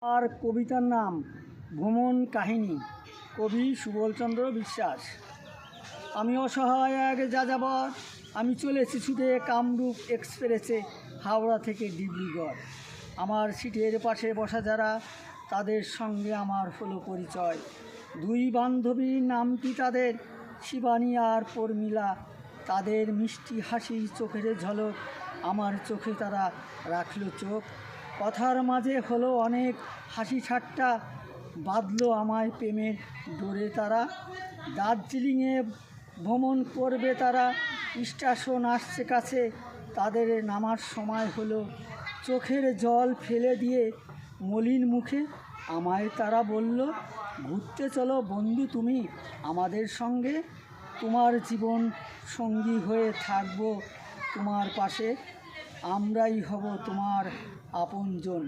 আর কবিতার নাম ভ্রমণ কাহিনী, কবি সুবলচন্দ্র বিশ্বাস। আমি অসহায় এক যাযাবর, আমি চলেছি ছুটে কামরূপ এক্সপ্রেসে হাওড়া থেকে ডিব্রুগড়। আমার সিটের পাশে বসা যারা, তাদের সঙ্গে আমার হলো পরিচয়। দুই বান্ধবীর নামটি তাদের শিবানী আর পর্মিলা। তাদের মিষ্টি হাসি, চোখের ঝলক, আমার চোখে তারা রাখল চোখ। কথার মাঝে হলো অনেক হাসি ঠাট্টা, বাঁধল আমায় প্রেমের ডোরে তারা। দার্জিলিংয়ে ভ্রমণ করবে তারা, স্টেশন আসছে কাছে, তাদের নামার সময় হলো। চোখের জল ফেলে দিয়ে মলিন মুখে আমায় তারা বলল, ঘুরতে চলো বন্ধু তুমি আমাদের সঙ্গে। তোমার জীবন সঙ্গী হয়ে থাকবো তোমার পাশে, আমরাই হব তোমার আপনজন।